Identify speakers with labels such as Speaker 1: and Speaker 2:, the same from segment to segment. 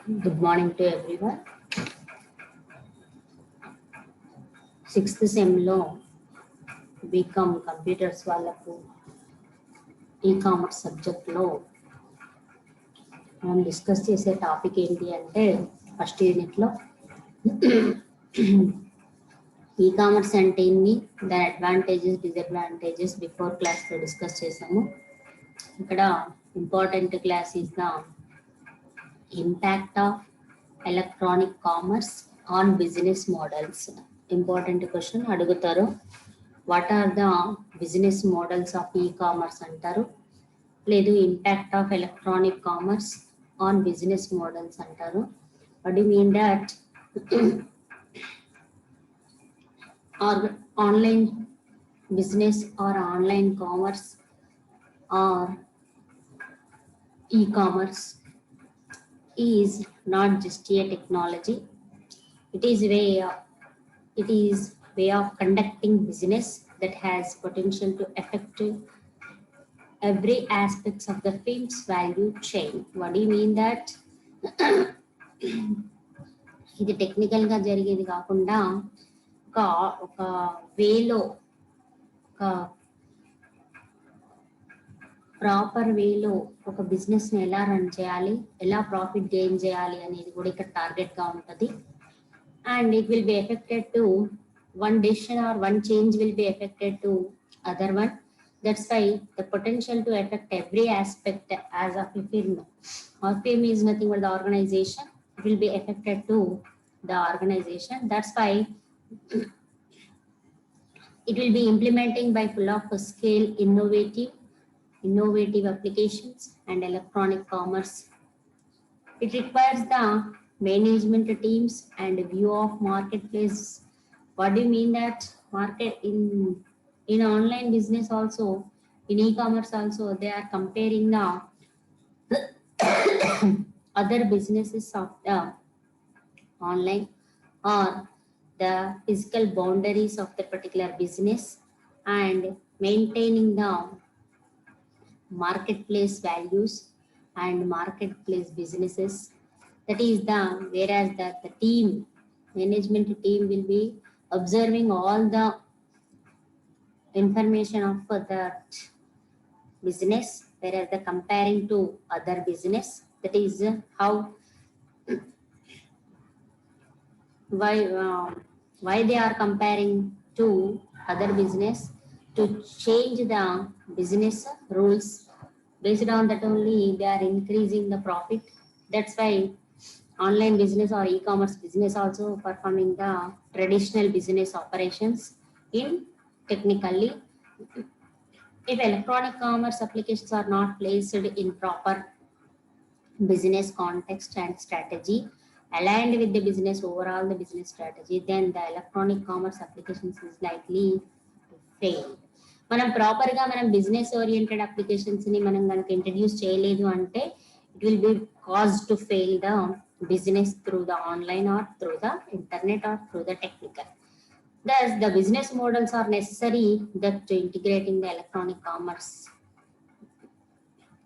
Speaker 1: Good morning to everyone. Sixth sem లో BCom computers వాళ్ళకు e commerce సబ్జెక్ట్లో మనం డిస్కస్ చేసే టాపిక్ ఏంటి అంటే ఫస్ట్ యూనిట్లో ఈ-కామర్స్ అంటే ఏంటి, దాని అడ్వాంటేజెస్ డిసడ్వాంటేజెస్ బిఫోర్ క్లాస్లో డిస్కస్ చేసాము. ఇక్కడ important class is the impact of electronic commerce on business models. Important question అడుగుతారు. What are the business models of e-commerce అంటారు, లేదు impact of electronic commerce on business models అంటారు. What you mean that online business or online commerce or e-commerce is not just a technology, it is way of conducting business that has potential to affect every aspects of the firm's value chain. What do you mean that? ఇది technical గా జరిగేది కాకుండా ఒక వేలో, ఒక proper వేలో ఒక బిజినెస్ని ఎలా రన్ చేయాలి, ఎలా ప్రాఫిట్ గెయిన్ చేయాలి అనేది కూడా ఇక్కడ టార్గెట్గా ఉంటుంది. And it will be affected to one decision or one change will be affected to other one. That's why the potential to affect every aspect as of a firm. Our firm is nothing but the organization. It will be affected to the organization. That's why it will be implementing by full of scale innovative applications and electronic commerce. It requires the management teams and view of marketplace. What do you mean that? Market in online business also, in e-commerce also, they are comparing the other businesses of the online or the physical boundaries of the particular business and maintaining the marketplace values and marketplace businesses. That is the whereas the team management team will be observing all the information of that business, whereas the comparing to other business, that is how why they are comparing to other business to change the business rules. Based on that only they are increasing the profit. That's why online business or e-commerce business also performing the traditional business operations in technically. If electronic commerce applications are not placed in proper business context and strategy aligned with the business overall the business strategy, then the electronic commerce applications is likely to fail. మనం ప్రాపర్గా మనం business oriented అప్లికేషన్స్ని మనం కనుక introduce చేయలేదు అంటే it will B cause to fail the business through the online or through the internet or through the technical. Thus, the business models are necessary that to integrating the electronic commerce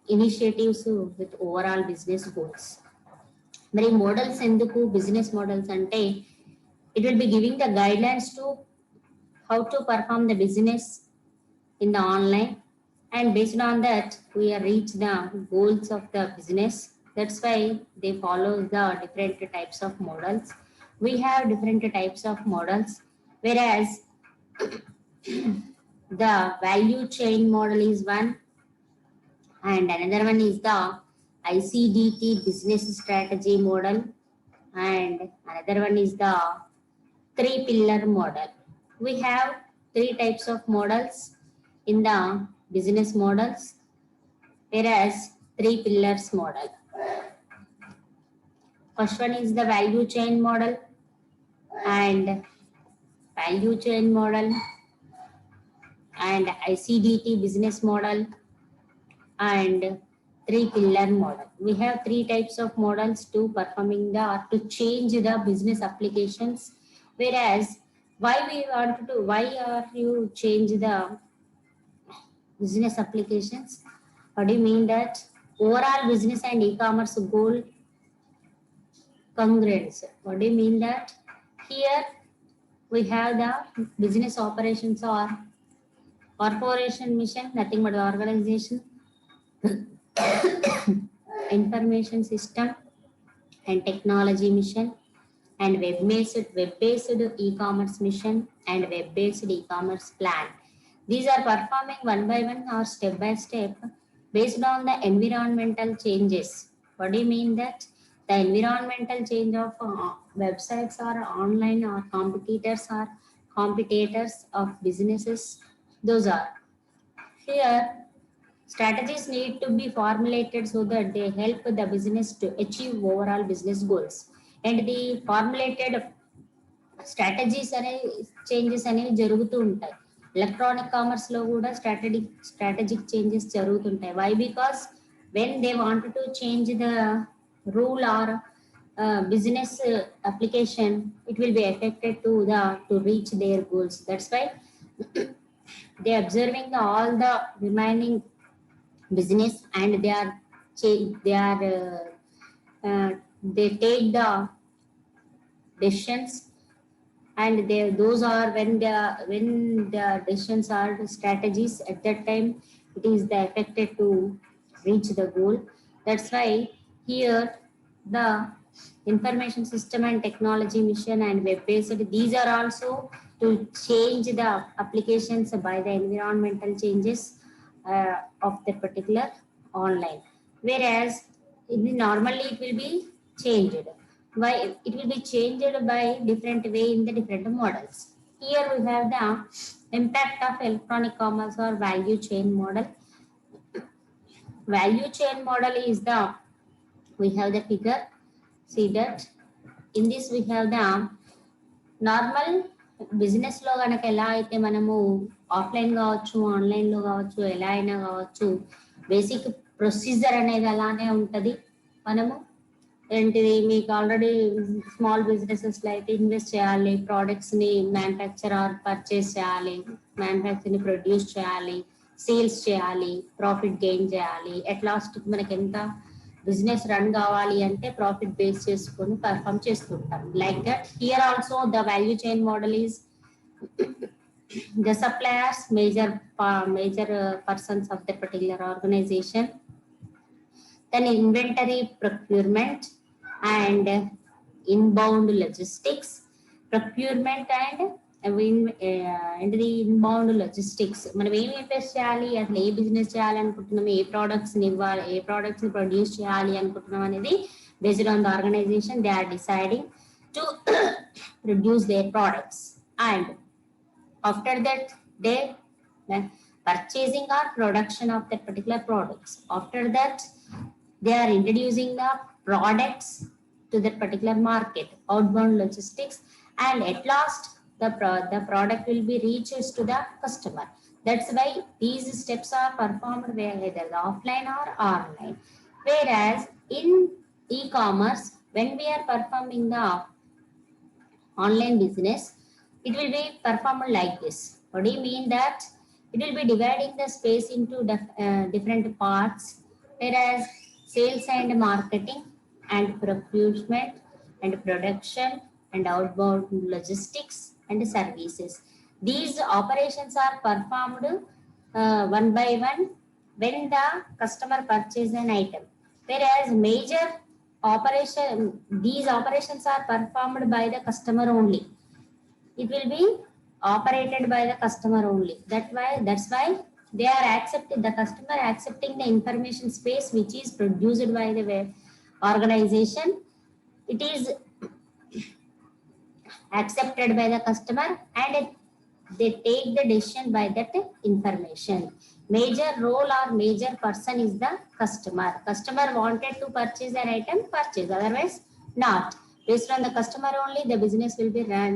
Speaker 1: initiatives with overall business goals. మరి models ఎందుకు business models అంటే it will be giving the guidelines to how to perform the business in the online, and based on that we are reach the goals of the business. That's why they follow the different types of models. We have different types of models, whereas the value chain model is one and another one is the ICDT business strategy model and another one is the three pillar model. We have three types of models in the business models, whereas three pillars model. First one is the value chain model and ICDT business model and three pillar model. We have three types of models to performing the or to change the business applications. Whereas why are you change the business applications? What do you mean that? Overall business and e-commerce goal congruence. What do you mean that? Here we have the business operations or corporation mission, nothing but the organization, information system and technology mission, and web-based e-commerce mission and web-based e-commerce plan. These are performing one by one or step by step based on the environmental changes. What do you mean that? The environmental change of websites or online or competitors of businesses. Those are here. Strategies need to be formulated so that they help the business to achieve overall business goals. And the formulated strategies అనేవి changes అనేవి జరుగుతూ ఉంటాయి. Electronic కామర్స్లో కూడా strategic changes జరుగుతుంటాయి. Why? Because when they want to change the rule or business application, it will be affected to reach their goals. That's why they observing all the remaining business and they take the decisions, and those are when the decisions are the strategies. At that time it is the affected to reach the goal. That's why here the information system and technology mission and web based, these are also to change the applications by the environmental changes of the particular online, whereas normally it will be changed. Why? It will be changed by different way in the different models. Here we have the impact of electronic commerce or value chain model. Value chain model is the, we have the figure, see that in this we have the normal business లో కనుక ఎలా అయితే మనము offline కావచ్చు, online లో కావచ్చు, ఎలా అయినా కావచ్చు, బేసిక్ ప్రొసీజర్ అనేది అలానే ఉంటుంది. మనము ఏంటిది, మీకు ఆల్రెడీ స్మాల్ బిజినెసెస్ లో అయితే ఇన్వెస్ట్ చేయాలి, ప్రోడక్ట్స్ ని మ్యానుఫ్యాక్చర్ ఆర్ పర్చేస్ చేయాలి, మ్యానుఫ్యాక్చర్ ని ప్రొడ్యూస్ చేయాలి, సేల్స్ చేయాలి, ప్రాఫిట్ గెయిన్ చేయాలి. అట్ లాస్ట్ మనకి ఎంత బిజినెస్ రన్ కావాలి అంటే ప్రాఫిట్ బేస్ చేసుకొని పర్ఫామ్ చేస్తుంటాం. Like that here also the value chain model is the suppliers, major persons of the particular organization, then inventory procurement and inbound logistics, procurement and the inbound logistics. మనం ఏమి invest చేయాలి, అసలు ఏ business చేయాలనుకుంటున్నాం, ఏ ప్రోడక్ట్స్ని ఇవ్వాలి, ఏ ప్రోడక్ట్స్ని produce చేయాలి అనుకుంటున్నాం అనేది based on the organisation they are deciding to produce their products. And after that they purchasing or production of that particular products. After that they are introducing the products to that particular market, outbound logistics, and at last the product will be reaches to the customer. That's why these steps are performed whether offline or online. Whereas in e-commerce, when we are performing the online business, it will be performed like this. What do you mean that? It will be dividing the space into different parts, whereas sales and marketing and procurement and production and outbound logistics and services, these operations are performed one by one when the customer purchases an item, whereas major these operations are performed by the customer only. It will be operated by the customer only. That's why they are the customer accepting the information space which is produced by the web organization. It is accepted by the customer and they take the decision by that information. Major role or major person is the customer. Customer wanted to purchase an item, purchase, otherwise not. Based on the customer only the business will be run.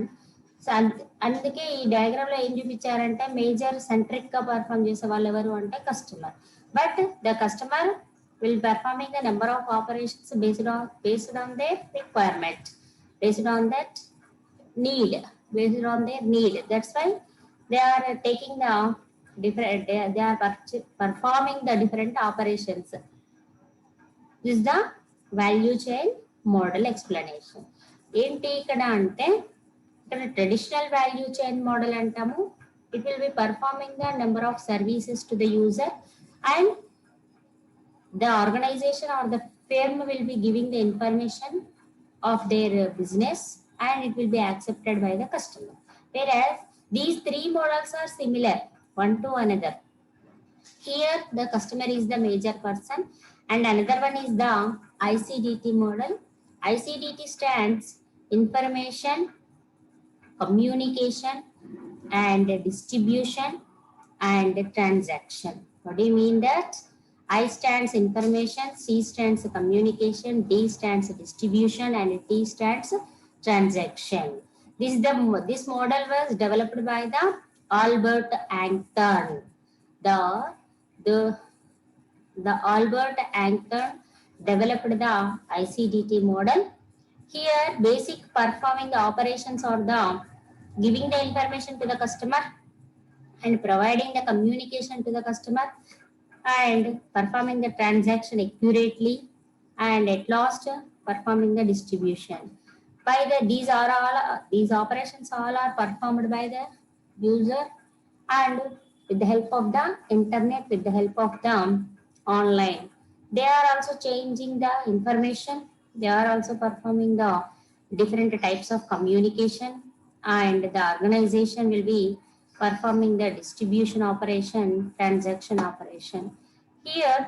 Speaker 1: So అందుకే ఈ diagram లో ఏం చూపించారంటే major centric గా perform చేసే వాళ్ళు ఎవరు అంటే customer. But the customer will performing the number of operations based on their requirement, based on that need, based on their need. That's why they are taking the different, they are performing the different operations. This is the value chain model explanation. ఏంటి ఇక్కడ అంటే ఇక్కడ traditional value chain model అంటాము. It will B performing the number of services to the user and the organization or the firm will be giving the information of their business and it will be accepted by the customer. Whereas these three models are similar one to another. Here the customer is the major person and another one is the ICDT model. ICDT stands information, communication and distribution and transaction. What do you mean that? I stands information, C stands communication, D stands distribution, and T stands transaction. This model was developed by the Albert Einstein. The Albert Einstein developed the ICDT model. Here, basic performing the operations are the giving the information to the customer and providing the communication to the customer and performing the transaction accurately and at last performing the distribution. These operations all are performed by the user and with the help of the internet, with the help of the online. They are also changing the information. They are also performing the different types of communication and the organization will be performing the distribution operation, transaction operation. Here,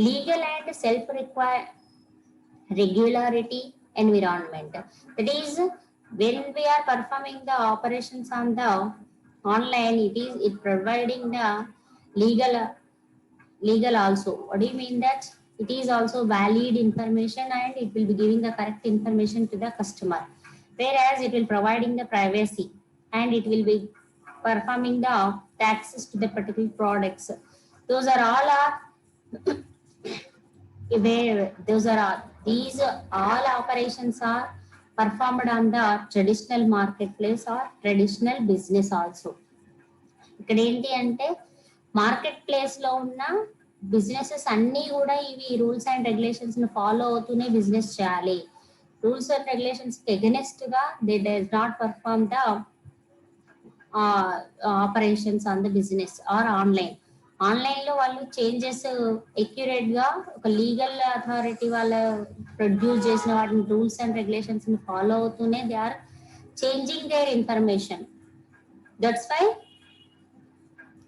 Speaker 1: legal and self-regularity environment. That is, when we are performing the operations on the online, it providing the legal also. What do you mean that? It is also valid information and it will be giving the correct information to the customer. Whereas it will providing the privacy and it will be performing the taxes to the particular products. These all operations are performed on the traditional marketplace or traditional business also. ఇక్కడ ఏంటి అంటే market place లో ఉన్న businesses అన్ని కూడా ఇవి rules and regulations ని follow అవుతూనే బిజినెస్ చేయాలి. రూల్స్ అండ్ రెగ్యులేషన్స్ ఎగనెస్ట్ గా they does not perform the operations on the business or online. Online లో వాళ్ళు చేంజెస్ ఎక్యురేట్ గా ఒక లీగల్ అథారిటీ వాళ్ళ ప్రొడ్యూస్ చేసిన వాటిని రూల్స్ అండ్ రెగ్యులేషన్స్ ని ఫాలో అవుతూనే they are changing their information. That's why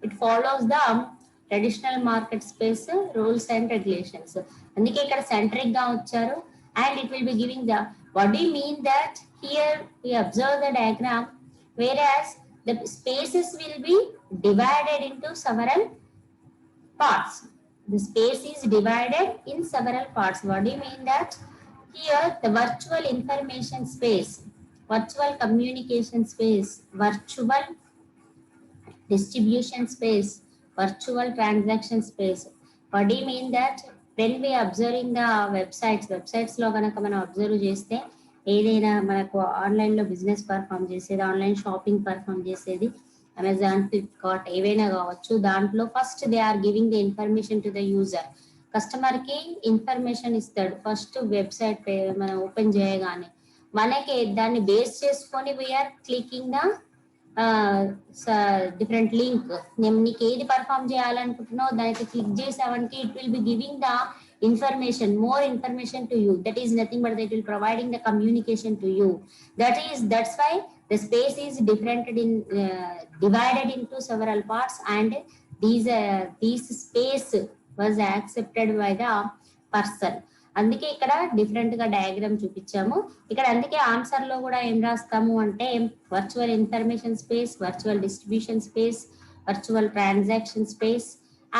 Speaker 1: it follows the traditional market space rules and regulations. అందుకే ఇక్కడ సెంట్రిక్ గా వచ్చారు and it will be giving the what do you mean that here we observe the diagram whereas the spaces will be divided into several parts. The space is divided in several parts. What do you mean that? Here the virtual information space, virtual communication space, virtual distribution space, virtual transaction space. What do you mean that? When we observing the websites లో కనుక మనం observe చేస్తే ఏదైనా మనకు online లో business perform చేసేది, online shopping perform చేసేది, Amazon, Flipkart ఏవైనా కావచ్చు, దాంట్లో first they are giving the information to the user. Customer కి ఇన్ఫర్మేషన్ ఇస్తాడు ఫస్ట్. వెబ్సైట్ మనం ఓపెన్ చేయగానే మనకి దాన్ని బేస్ చేసుకొని we are clicking the different link. నీకు ఏది పర్ఫామ్ చేయాలనుకుంటున్నావు దానికి క్లిక్ చేసావంటే it will be giving the information, more information to you. That is nothing but it will providing the communication to you. That's why the space is divided into several parts and these space was accepted by the person. అందుకే ఇక్కడ different గా diagram చూపించాము. ఇక్కడ అందుకే answer లో కూడా ఏం రాస్తాము అంటే virtual information space, virtual distribution space, virtual transaction space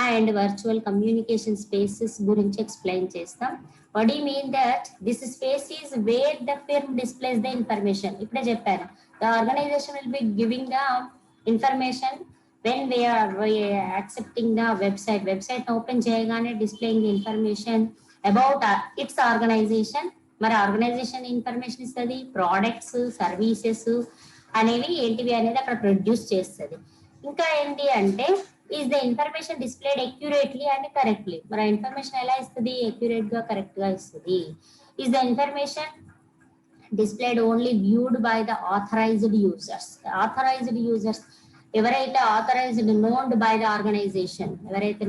Speaker 1: and virtual communication spaces గురించి ఎక్స్ప్లెయిన్ చేస్తాం. What you mean that this space is where the firm displays the information. ఇప్పుడే చెప్పాను, the organization will be giving the information when we are accepting the website open చేయగానే displaying the information about its organization. మరి organization information ఇస్తుంది, products, services అనేవి ఏంటివి అనేది అక్కడ produce చేస్తుంది. ఇంకా ఏంటి అంటే is the information displayed accurately and correctly. మరి information ఎలా ఇస్తుంది? accurate గా correct గా ఇస్తుంది. Is the information displayed only viewed by the authorized users? Authorized users ఎవరైతే authorized known by the organization, ఎవరైతే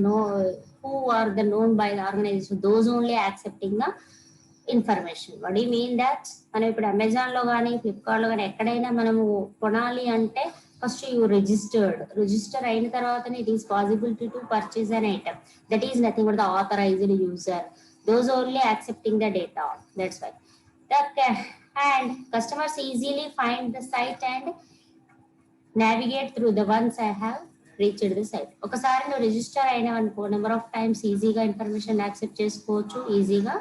Speaker 1: who are the known by the organization, those only accepting the information. What you mean that? మనం ఇప్పుడు అమెజాన్లో కానీ ఫ్లిప్కార్ట్లో కానీ ఎక్కడైనా మనము కొనాలి అంటే ఫస్ట్ యూ రిజిస్టర్ అయిన తర్వాతనే it is possibility to purchase an item. That is nothing but the authorised user. Those only accepting the data. That's why and customers easily find the site and navigate through the once I have reached the site. ఒకసారి నువ్వు register అయినా అనుకో, number of times ఈజీగా information accept చేసుకోవచ్చు, ఈజీగా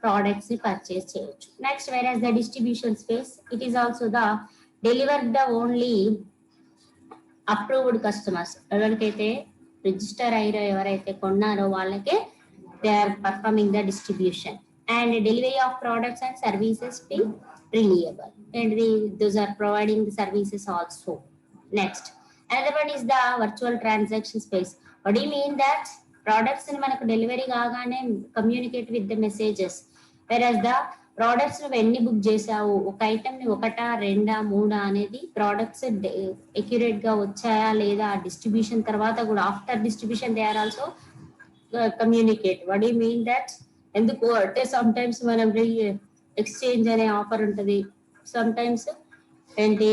Speaker 1: products ని purchase చేయొచ్చు. Next whereas the distribution space, it is also the delivered the only approved customers. ఎవరికైతే రిజిస్టర్ అయ్యారో, ఎవరైతే కొన్నారో వాళ్ళకే they are performing the distribution and delivery of products and services be reliable and those are providing the services also. Next, another one is the virtual transaction space. What do you mean that? Products ని మనకు delivery కాగానే communicate with the messages. Versus the products నువ్వు ఎన్ని book చేసావు, ఒక item ని ఒకటా రెండా మూడా అనేది ప్రోడక్ట్స్ అక్యురేట్ గా వచ్చాయా లేదా, డిస్ట్రిబ్యూషన్ తర్వాత కూడా after distribution they are also communicate. What you mean that? ఎందుకు అంటే సమ్ టైమ్స్ మనం ఎక్స్చేంజ్ అనే ఆఫర్ ఉంటుంది, సమ్ టైమ్స్ ఏంటి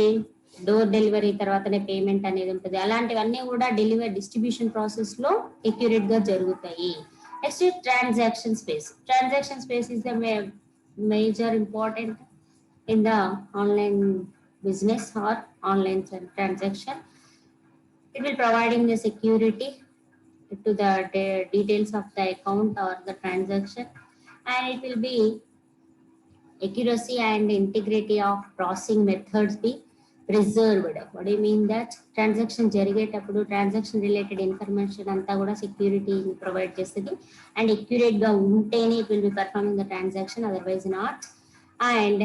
Speaker 1: డోర్ డెలివరీ తర్వాతనే పేమెంట్ అనేది ఉంటుంది. అలాంటివన్నీ కూడా డిస్ట్రిబ్యూషన్ ప్రాసెస్ లో అక్యురేట్ గా జరుగుతాయి. Next transaction space. Transaction space is the major important in the online business or online transaction. It will providing the security to the details of the account or the transaction, and it will be accuracy and integrity of processing methods be preserved. What do you mean that? Transaction జరిగేటప్పుడు transaction related information అంతా కూడా security provide చేస్తుంది and accurate గా ఉంటేనే it will B performing the transaction, otherwise not. And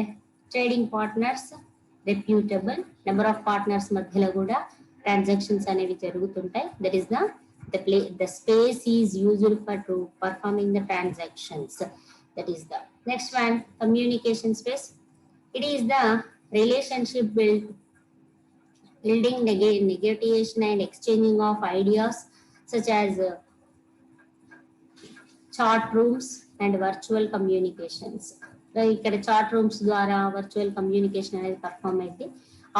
Speaker 1: trading partners reputable. Number of partners మధ్యలో కూడా transactions అనేవి జరుగుతుంటాయి. That is the space is used for performing the transactions. That is the next one, communication space. It is the relationship building, negotiation and exchanging of ideas such as chat rooms and virtual communications. ఇక్కడ chat rooms ద్వారా virtual communication అనేది perform అయితే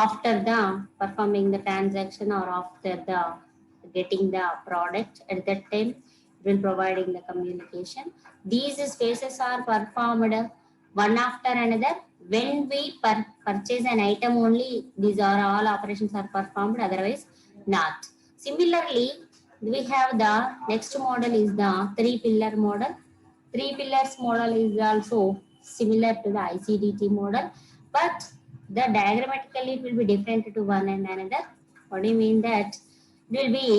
Speaker 1: after the performing the transaction are after the getting the product, at that time it will providing the communication. These spaces are performed one after another. When we purchase an item only, these are all operations are performed, otherwise not. Similarly, we have the next model is the 3 pillar model. 3 pillars model is also similar to the ICDT model, but the diagrammatically it will be different to one and another. What do you mean that? It will be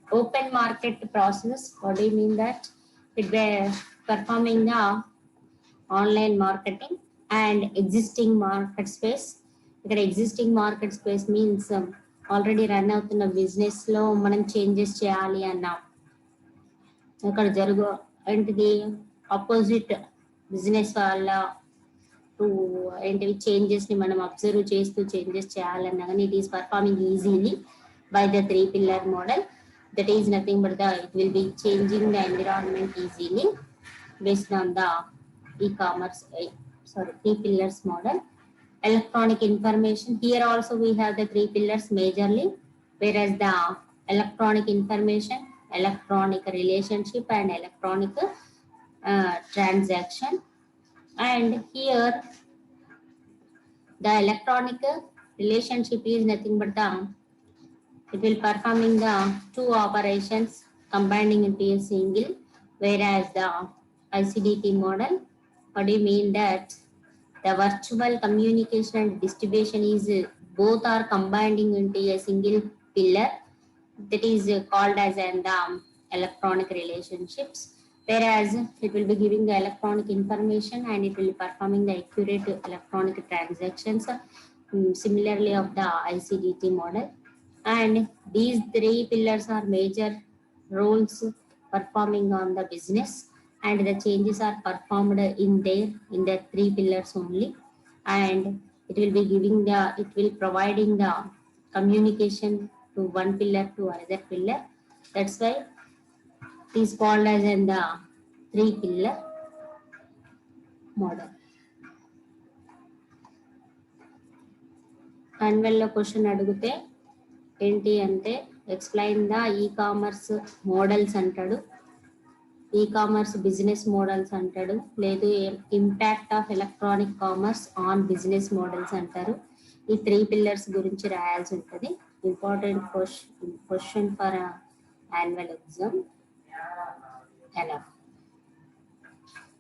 Speaker 1: open market process. What do you mean that? It will be performing the online marketing and existing market space. ఇక్కడ existing market space means already run అవుతున్న business లో మనం changes చేయాలి అన్నా అక్కడ ఏంటిది opposite business వాళ్ళ ఏంటివి చేంజెస్ ని మనం అబ్జర్వ్ చేస్తూ చేంజెస్ చేయాలన్నా కానీ it is performing easily by the 3 pillar model. That is nothing but it will be changing the environment easily based on the e-commerce 3 pillars model. Electronic information, here also we have the 3 pillars majorly, whereas the electronic information, electronic relationship and electronic transaction. And here the electronic relationship is nothing but it will performing the 2 operations combining into a single, whereas the ICDT model, what do you mean that? The virtual communication and distribution is both are combining into a single pillar, that is called as the electronic relationships, whereas it will be giving the electronic information and it will be performing the accurate electronic transactions, similarly of the ICDT model. and these three pillars are major roles performing on the business, and the changes are performed in their three pillars only, and it will providing the communication to one pillar to another pillar. That's why it is called as in the three pillar model. యాన్యువల్లో question అడిగితే ఏంటి అంటే explain the e-commerce models అంటాడు, e-commerce business models అంటాడు, లేదు impact of electronic commerce on business models అంటారు. ఈ three pillars గురించి రాయాల్సి ఉంటుంది. Important question for annual exam. ఎలా